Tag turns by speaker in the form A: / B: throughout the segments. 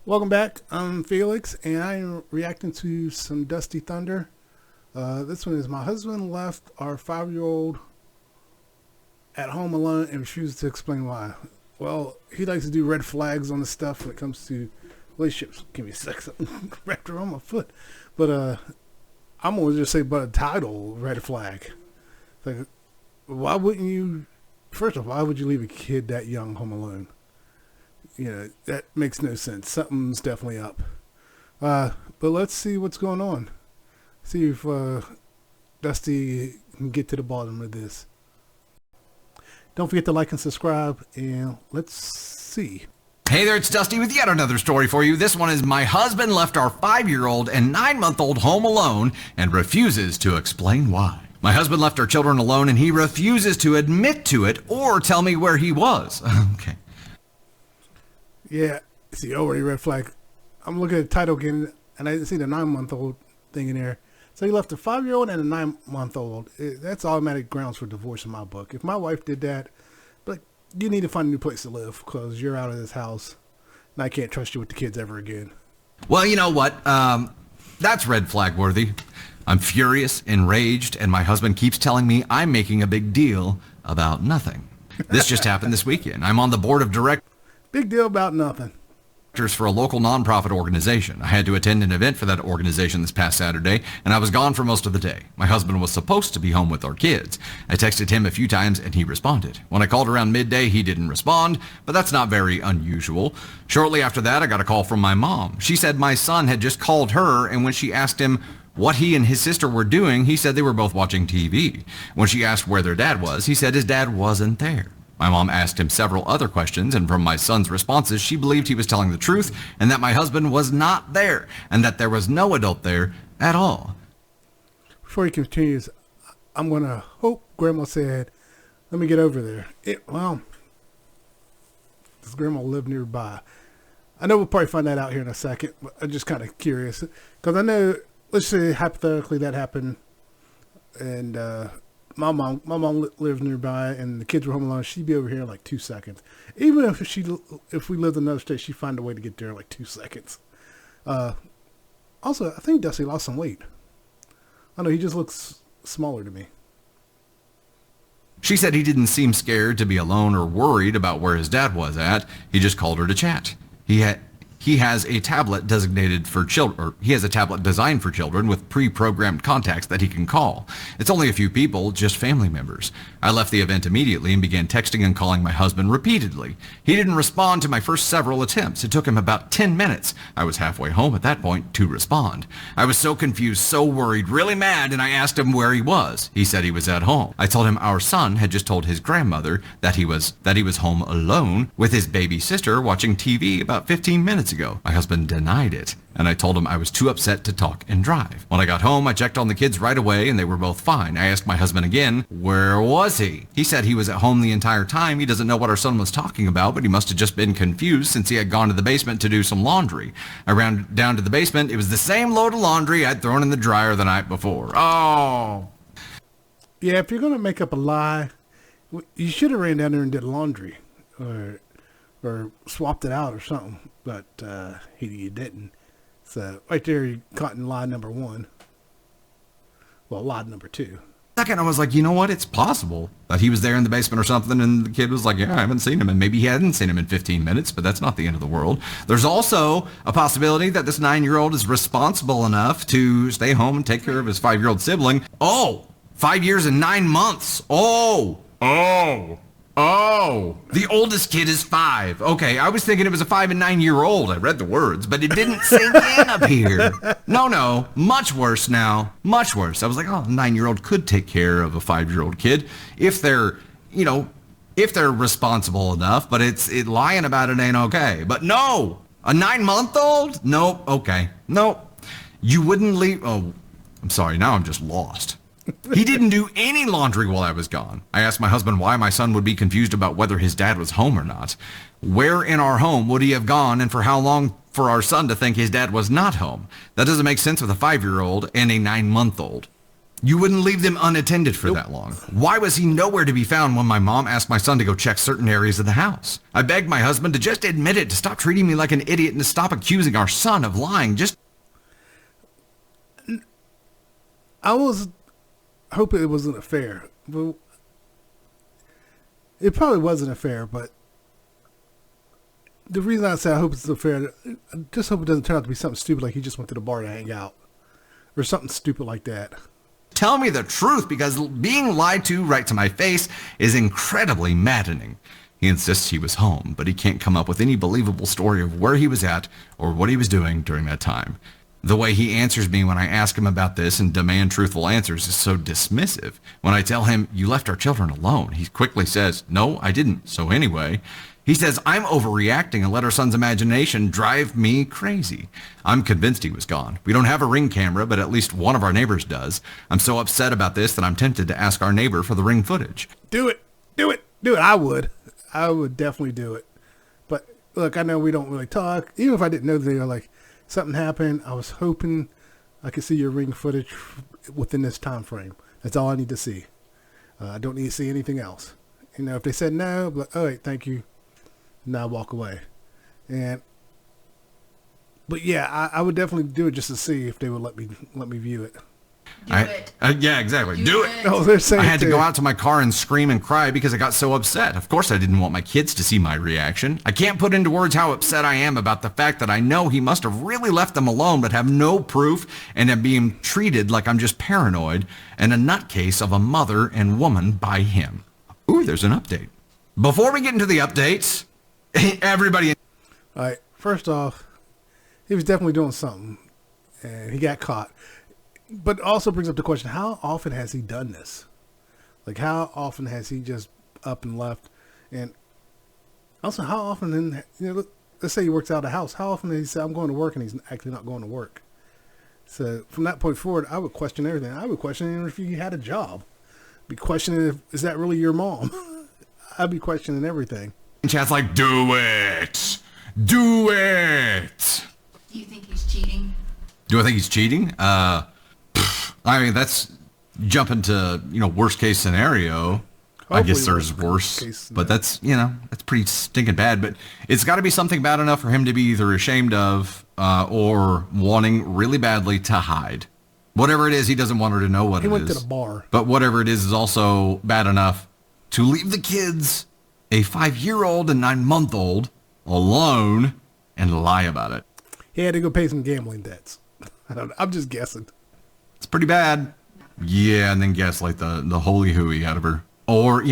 A: Welcome back. I'm Felix, and I'm reacting to some Dusty Thunder. This one is my husband left our 5-year-old at home alone and refuses to explain why. Well, he likes to do red flags on the stuff when it comes to relationships. Give me a sec, something wrapped around my foot. But I'm gonna just say, but a title red flag. Like, why wouldn't you? First of all, why would you leave a kid that young home alone? That makes no sense. Something's definitely up. But let's see what's going on. See if Dusty can get to the bottom of this. Don't forget to like and subscribe, and let's see.
B: Hey there, it's Dusty with yet another story for you. This one is my husband left our 5-year-old and 9-month-old home alone and refuses to explain why. My husband left our children alone and he refuses to admit to it or tell me where he was. Okay.
A: Yeah, see, already red flag. I'm looking at the title again, and I didn't see the 9-month-old thing in there. So he left a 5-year-old and a 9-month-old. That's automatic grounds for divorce in my book. If my wife did that, but you need to find a new place to live because you're out of this house, and I can't trust you with the kids ever again.
B: Well, you know what? That's red flag worthy. I'm furious, enraged, and my husband keeps telling me I'm making a big deal about nothing. This just happened this weekend. I'm on the board of directors.
A: Big deal about nothing.
B: For a local nonprofit organization. I had to attend an event for that organization this past Saturday, and I was gone for most of the day. My husband was supposed to be home with our kids. I texted him a few times, and he responded. When I called around midday, he didn't respond, but that's not very unusual. Shortly after that, I got a call from my mom. She said my son had just called her, and when she asked him what he and his sister were doing, he said they were both watching TV. When she asked where their dad was, he said his dad wasn't there. My mom asked him several other questions, and from my son's responses, she believed he was telling the truth and that my husband was not there and that there was no adult there at all.
A: Before he continues, I'm going to hope Grandma said, let me get over there. Well, does Grandma live nearby? I know we'll probably find that out here in a second, but I'm just kind of curious. Because I know, let's say hypothetically that happened, and my mom lives nearby, and the kids were home alone. She'd be over here in like 2 seconds. Even if we lived in another state, she'd find a way to get there in like 2 seconds. Also, I think Dusty lost some weight. I know he just looks smaller to me.
B: She said he didn't seem scared to be alone or worried about where his dad was at. He just called her to chat. He has a tablet designated for children, or he has a tablet designed for children with pre-programmed contacts that he can call. It's only a few people, just family members. I left the event immediately and began texting and calling my husband repeatedly. He didn't respond to my first several attempts. It took him about 10 minutes. I was halfway home at that point to respond. I was so confused, so worried, really mad, and I asked him where he was. He said he was at home. I told him our son had just told his grandmother that he was home alone with his baby sister watching TV about 15 minutes ago. My husband denied it, and I told him I was too upset to talk and drive. When I got home, I checked on the kids right away, and they were both fine. I asked my husband again, where was he? He said he was at home the entire time. He doesn't know what our son was talking about, but he must have just been confused since he had gone to the basement to do some laundry. I ran down to the basement. It was the same load of laundry I'd thrown in the dryer the night before. Oh.
A: Yeah, if you're going to make up a lie, you should have ran down there and did laundry. Or swapped it out or something, but he didn't. So right there, you caught in lie number 1. Well, lie number 2.
B: Second, I was like, you know what? It's possible that he was there in the basement or something, and the kid was like, yeah, I haven't seen him, and maybe he hadn't seen him in 15 minutes, but that's not the end of the world. There's also a possibility that this 9-year-old is responsible enough to stay home and take care of his 5-year-old sibling. Oh, 5 years and 9 months. Oh, the oldest kid is 5. Okay, I was thinking it was a 5 and 9-year-old. I read the words, but it didn't sink in up here. No, much worse now. Much worse. I was like, oh, a 9-year-old could take care of a 5-year-old kid if they're responsible enough, but lying about it ain't okay. But no, a 9-month-old? Nope, okay. Nope. You wouldn't leave. Oh, I'm sorry, now I'm just lost. He didn't do any laundry while I was gone. I asked my husband why my son would be confused about whether his dad was home or not. Where in our home would he have gone, and for how long for our son to think his dad was not home? That doesn't make sense with a 5-year-old and a 9-month-old. You wouldn't leave them unattended for that long. Why was he nowhere to be found when my mom asked my son to go check certain areas of the house? I begged my husband to just admit it, to stop treating me like an idiot, and to stop accusing our son of lying.
A: I was hoping it was an affair. Well, it probably was an affair, but the reason I say I hope it's an affair, I just hope it doesn't turn out to be something stupid like he just went to the bar to hang out. Or something stupid like that.
B: Tell me the truth, because being lied to right to my face is incredibly maddening. He insists he was home, but he can't come up with any believable story of where he was at or what he was doing during that time. The way he answers me when I ask him about this and demand truthful answers is so dismissive. When I tell him, "You left our children alone," he quickly says, "No, I didn't. So anyway." He says I'm overreacting and let our son's imagination drive me crazy. I'm convinced he was gone. We don't have a Ring camera, but at least one of our neighbors does. I'm so upset about this that I'm tempted to ask our neighbor for the Ring footage.
A: Do it. Do it. Do it. I would definitely do it. But look, I know we don't really talk. Even if I didn't know they were like, something happened, I was hoping I could see your Ring footage within this time frame. That's all I need to see. I don't need to see anything else. You know, if they said no, I'd be like, all right, thank you. Now walk away. But yeah, I would definitely do it just to see if they would let me view it.
C: Do it.
B: Yeah, exactly. Do it.
A: Oh, they're saying
B: I had to
A: too.
B: go out to my car and scream and cry because I got so upset. Of course I didn't want my kids to see my reaction. I can't put into words how upset I am about the fact that I know he must have really left them alone but have no proof, and am being treated like I'm just paranoid and a nutcase of a mother and woman by him. Ooh, there's an update. Before we get into the updates, everybody...
A: All right, first off, he was definitely doing something, and he got caught. But it also brings up the question, how often has he done this? Like, how often has he just up and left? And also, how often, let's say he works out of the house, how often has he said, I'm going to work, and he's actually not going to work? So from that point forward, I would question everything. I would question if he had a job. Be questioning, is that really your mom? I'd be questioning everything.
B: Chat's like, do it. Do it.
C: Do you think he's cheating?
B: Do I think he's cheating? I mean, that's jumping to, worst case scenario. I guess there's worse, but that's pretty stinking bad. But it's got to be something bad enough for him to be either ashamed of or wanting really badly to hide. Whatever it is, he doesn't want her to know what it is.
A: He went to the bar.
B: But whatever it is also bad enough to leave the kids, a 5-year-old and 9-month-old, alone and lie about it.
A: He had to go pay some gambling debts. I don't know. I'm just guessing.
B: It's pretty bad. Yeah, and then gaslight the holy hooey out of her. Or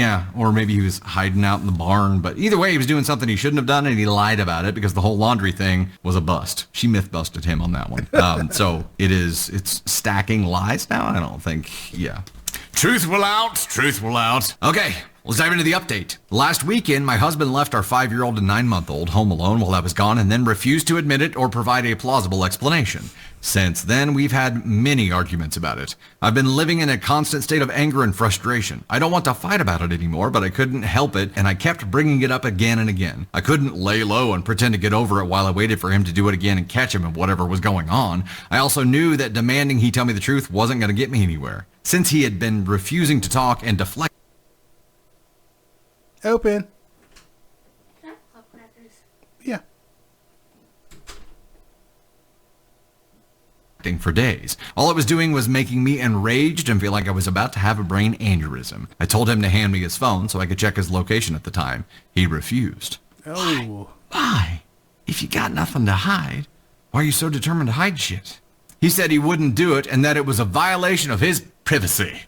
B: maybe he was hiding out in the barn. But either way, he was doing something he shouldn't have done, and he lied about it because the whole laundry thing was a bust. She myth busted him on that one. So it's stacking lies now? I don't think, Truth will out. Truth will out. Okay, let's dive into the update. Last weekend, my husband left our 5-year-old and 9-month-old home alone while I was gone and then refused to admit it or provide a plausible explanation. Since then, we've had many arguments about it. I've been living in a constant state of anger and frustration. I don't want to fight about it anymore, but I couldn't help it, and I kept bringing it up again and again. I couldn't lay low and pretend to get over it while I waited for him to do it again and catch him in whatever was going on. I also knew that demanding he tell me the truth wasn't going to get me anywhere. Since he had been refusing to talk and deflect...
A: Open.
C: Can I have club crackers?
A: Yeah.
B: For days. All it was doing was making me enraged and feel like I was about to have a brain aneurysm. I told him to hand me his phone so I could check his location at the time. He refused.
A: Oh.
B: Why? If you got nothing to hide, why are you so determined to hide shit? He said he wouldn't do it and that it was a violation of his privacy.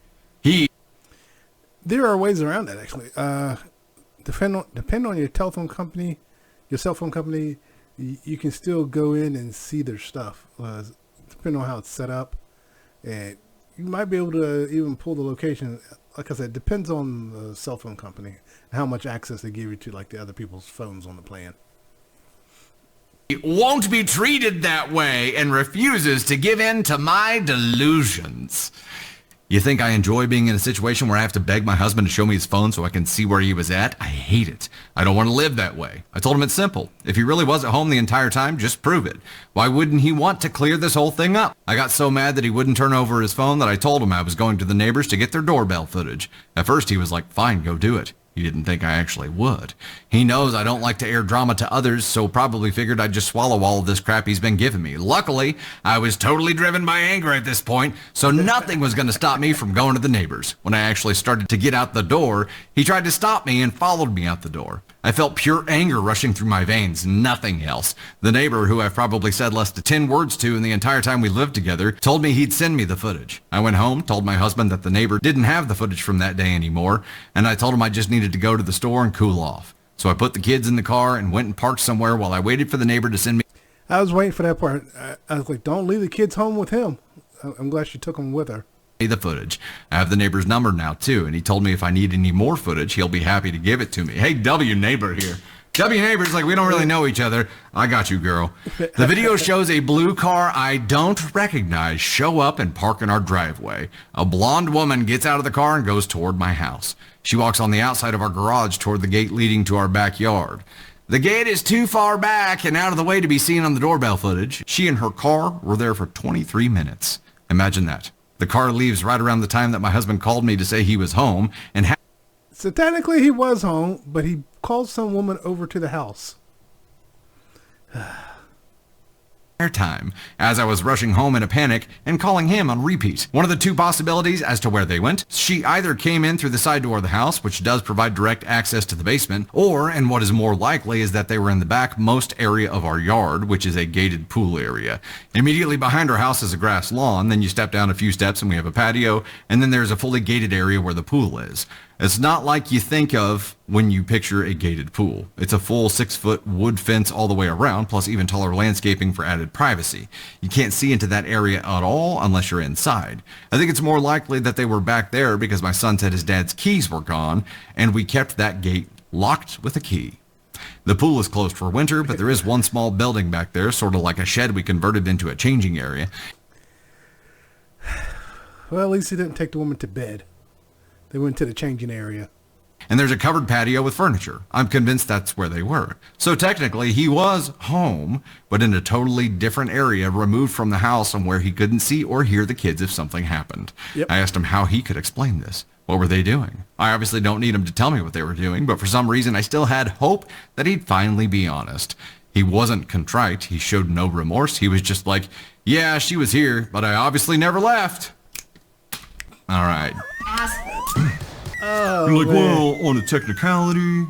A: There are ways around that, actually. Depend on your telephone company, your cell phone company, you can still go in and see their stuff. Depending on how it's set up, and you might be able to even pull the location. Like I said, depends on the cell phone company and how much access they give you to like the other people's phones on the plan.
B: He won't be treated that way and refuses to give in to my delusions. You think I enjoy being in a situation where I have to beg my husband to show me his phone so I can see where he was at? I hate it. I don't want to live that way. I told him it's simple. If he really was at home the entire time, just prove it. Why wouldn't he want to clear this whole thing up? I got so mad that he wouldn't turn over his phone that I told him I was going to the neighbors to get their doorbell footage. At first he was like, fine, go do it. He didn't think I actually would. He knows I don't like to air drama to others, so probably figured I'd just swallow all of this crap he's been giving me. Luckily, I was totally driven by anger at this point, so nothing was going to stop me from going to the neighbors. When I actually started to get out the door, he tried to stop me and followed me out the door. I felt pure anger rushing through my veins, nothing else. The neighbor, who I've probably said less than 10 words to in the entire time we lived together, told me he'd send me the footage. I went home, told my husband that the neighbor didn't have the footage from that day anymore, and I told him I just needed to go to the store and cool off. So I put the kids in the car and went and parked somewhere while I waited for the neighbor to send me
A: I was waiting for that part. I was like, don't leave the kids home with him. I'm glad she took them with her.
B: the footage. I have the neighbor's number now too, and he told me if I need any more footage, he'll be happy to give it to me. Hey, W neighbor here. W neighbor's like, we don't really know each other. I got you, girl. The video shows a blue car I don't recognize show up and park in our driveway. A blonde woman gets out of the car and goes toward my house. She walks on the outside of our garage toward the gate leading to our backyard. The gate is too far back and out of the way to be seen on the doorbell footage. She and her car were there for 23 minutes. Imagine that. The car leaves right around the time that my husband called me to say he was home, and
A: So technically he was home, but he called some woman over to the house.
B: time as I was rushing home in a panic and calling him on repeat. One of the two possibilities as to where they went: she either came in through the side door of the house, which does provide direct access to the basement, or, and what is more likely, is that they were in the back most area of our yard, which is a gated pool area. Immediately behind our house is a grass lawn, then you step down a few steps and we have a patio, and then there's a fully gated area where the pool is. It's not like you think of when you picture a gated pool. It's a full 6-foot wood fence all the way around, plus even taller landscaping for added privacy. You can't see into that area at all unless you're inside. I think it's more likely that they were back there because my son said his dad's keys were gone, and we kept that gate locked with a key. The pool is closed for winter, but there is one small building back there, sort of like a shed we converted into a changing area.
A: Well, at least he didn't take the woman to bed. They went to the changing area.
B: And there's a covered patio with furniture. I'm convinced that's where they were. So technically, he was home, but in a totally different area, removed from the house and where he couldn't see or hear the kids if something happened.
A: Yep.
B: I asked him how he could explain this. What were they doing? I obviously don't need him to tell me what they were doing, but for some reason, I still had hope that he'd finally be honest. He wasn't contrite. He showed no remorse. He was just like, yeah, she was here, but I obviously never left. All right.
C: Asshole.
A: Oh,
B: You're like,
A: man.
B: well, on a technicality.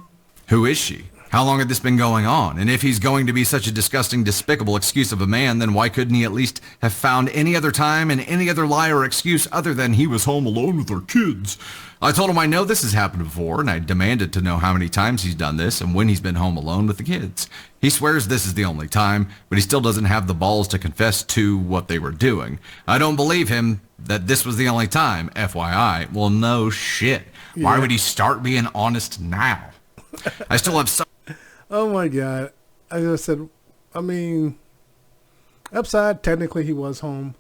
B: Who is she? How long had this been going on? And if he's going to be such a disgusting, despicable excuse of a man, then why couldn't he at least have found any other time and any other lie or excuse other than he was home alone with our kids? I told him I know this has happened before, and I demanded to know how many times he's done this and when he's been home alone with the kids. He swears this is the only time, but he still doesn't have the balls to confess to what they were doing. I don't believe him that this was the only time, FYI. Well, no shit. Why would he start being honest now? I still have some...
A: Oh my God. As I said, I mean, upside, technically he was home,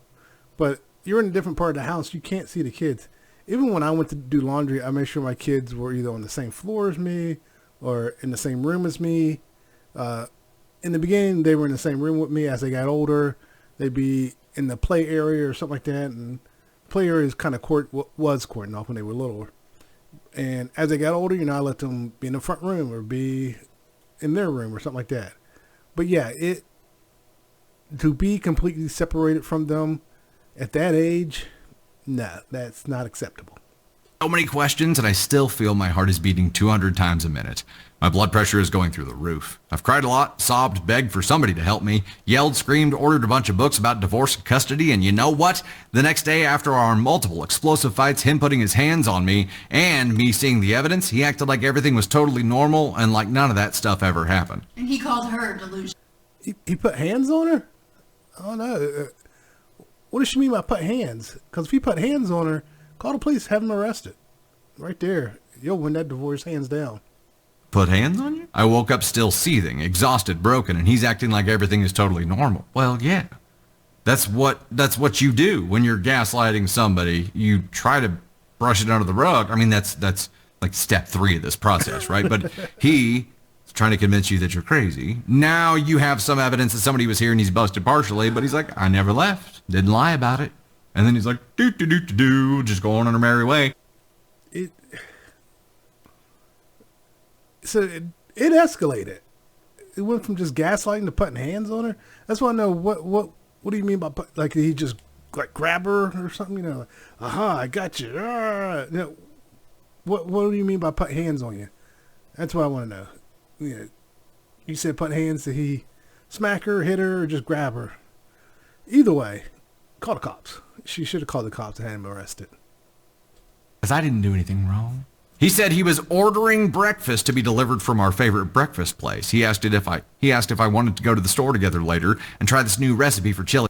A: but you're in a different part of the house. You can't see the kids. Even when I went to do laundry, I made sure my kids were either on the same floor as me or in the same room as me. In the beginning, they were in the same room with me. As they got older, they'd be in the play area or something like that. And play area is kind of was cordoned off when they were little. And as they got older, I let them be in the front room or be in their room or something like that. But yeah, to be completely separated from them at that age, no, that's not acceptable.
B: So many questions, and I still feel my heart is beating 200 times a minute. My blood pressure is going through the roof. I've cried a lot, sobbed, begged for somebody to help me, yelled, screamed, ordered a bunch of books about divorce and custody, and you know what? The next day, after our multiple explosive fights, him putting his hands on me, and me seeing the evidence, he acted like everything was totally normal and like none of that stuff ever happened.
C: And he called her delusional.
A: He put hands on her? Oh no. What does she mean by put hands? Because if he put hands on her, call the police, have him arrested. Right there. You'll win that divorce hands down.
B: Put hands on you? I woke up still seething, exhausted, broken, and he's acting like everything is totally normal. Well, yeah. That's what you do when you're gaslighting somebody. You try to brush it under the rug. I mean, that's like step 3 of this process, right? But he's trying to convince you that you're crazy. Now you have some evidence that somebody was here and he's busted partially, but he's like, I never left. Didn't lie about it. And then he's like, just go on our merry way.
A: It it escalated. It went from just gaslighting to putting hands on her. That's why I know what do you mean by like, did he just like grab her or something? You know, like, aha, I got you. You know, what do you mean by put hands on you? That's what I want to know. You know, you said put hands. Did he smack her, hit her, or just grab her? Either way, call the cops. She should have called the cops and had him arrested.
B: Because I didn't do anything wrong. He said he was ordering breakfast to be delivered from our favorite breakfast place. He asked if I wanted to go to the store together later and try this new recipe for chili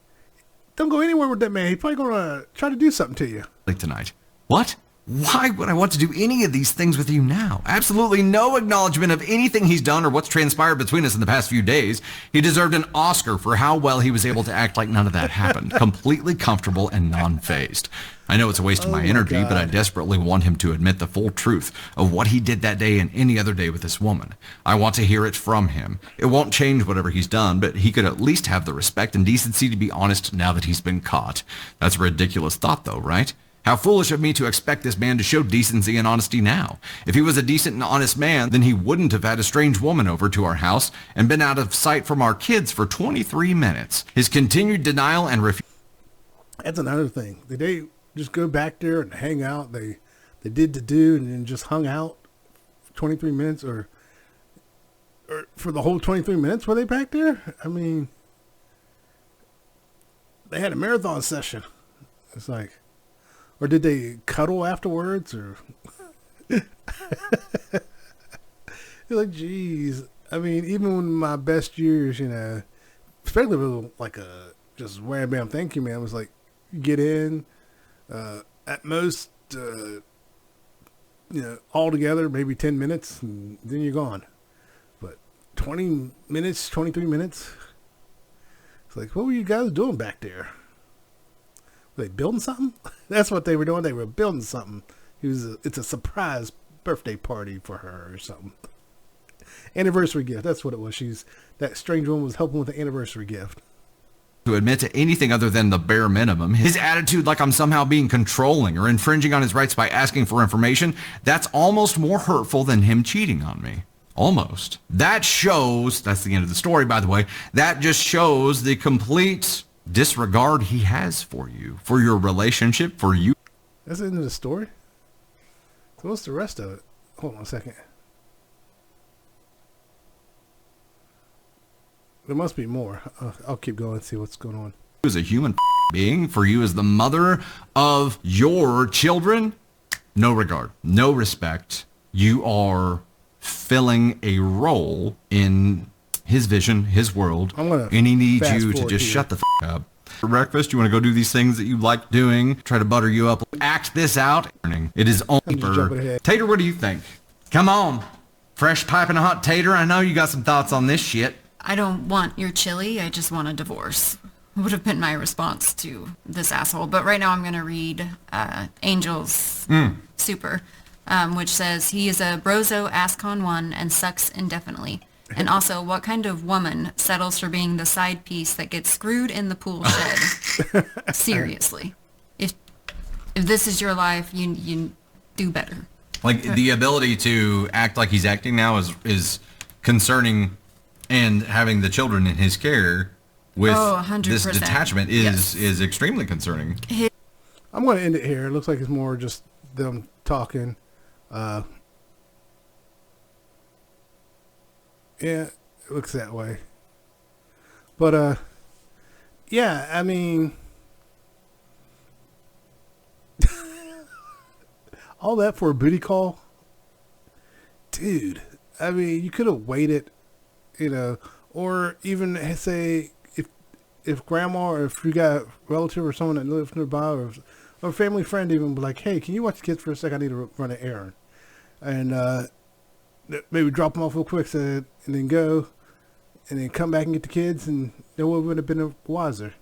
A: Don't go anywhere with that man. He's probably going to try to do something to you.
B: tonight. What? Why would I want to do any of these things with you now? Absolutely no acknowledgement of anything he's done or what's transpired between us in the past few days. He deserved an Oscar for how well he was able to act like none of that happened. Completely comfortable and non-fazed. I know it's a waste of my energy, but I desperately want him to admit the full truth of what he did that day and any other day with this woman. I want to hear it from him. It won't change whatever he's done, but he could at least have the respect and decency to be honest now that he's been caught. That's a ridiculous thought though, right? How foolish of me to expect this man to show decency and honesty now. If he was a decent and honest man, then he wouldn't have had a strange woman over to our house and been out of sight from our kids for 23 minutes. His continued denial and refusal.
A: That's another thing. Did they just go back there and hang out? They did the do and then just hung out for 23 minutes or for the whole 23 minutes were they back there? I mean, they had a marathon session. It's like, or did they cuddle afterwards? Or you're like, geez. I mean, even in my best years, you know, especially with like a just wham bam thank you man, it was like you get in, at most, you know, all together maybe 10 minutes, and then you're gone. But 20 minutes, 23 minutes. It's like, what were you guys doing back there? Were they building something? That's what they were doing. They were building something. It's a surprise birthday party for her or something. Anniversary gift. That's what it was. That strange woman was helping with the anniversary gift.
B: To admit to anything other than the bare minimum. His attitude like I'm somehow being controlling or infringing on his rights by asking for information, that's almost more hurtful than him cheating on me. Almost. That shows, that's the end of the story, by the way, that just shows the complete disregard he has for you, for your relationship, for you.
A: That's the end of the story? So what's the rest of it? Hold on a second. There must be more. I'll keep going and see what's going on.
B: As a human being, for you as the mother of your children, no regard, no respect. You are filling a role in his vision, his world, and he needs you to just shut the up. For breakfast, you want to go do these things that you like doing, try to butter you up, act this out. It is only for... Tater, what do you think? Come on. Fresh piping hot tater, I know you got some thoughts on this shit.
D: I don't want your chili, I just want a divorce. Would have been my response to this asshole. But right now I'm going to read Angel's Super, which says, he is a brozo Ascon 1 and sucks indefinitely. And also, what kind of woman settles for being the side piece that gets screwed in the pool shed? Seriously. If this is your life, you do better.
B: Like, the ability to act like he's acting now is concerning, and having the children in his care with this detachment is extremely concerning.
A: I'm going to end it here. It looks like it's more just them talking. Yeah, it looks that way. But, yeah, I mean, all that for a booty call? Dude, I mean, you could have waited, you know, or even say if grandma or if you got a relative or someone that lives nearby or a family friend even be like, hey, can you watch the kids for a second? I need to run an errand. And, maybe drop them off real quick and then go and then come back and get the kids, and no one would have been wiser.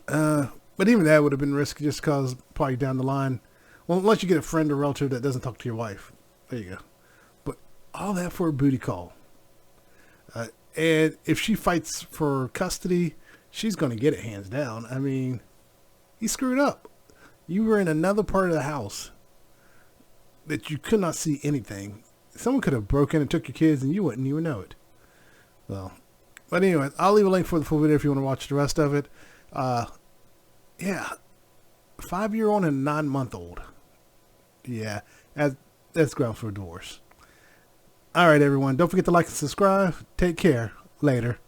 A: But even that would have been risky just because probably down the line, well, unless you get a friend or relative that doesn't talk to your wife. There you go. But all that for a booty call. And if she fights for custody, she's going to get it hands down. I mean, he screwed up. You were in another part of the house that you could not see anything. Someone could have broken and took your kids and you wouldn't even know it. Well, but anyway, I'll leave a link for the full video if you want to watch the rest of it. Yeah, 5-year-old and 9-month-old. Yeah, that's grounds for a divorce. All right, everyone. Don't forget to like and subscribe. Take care. Later.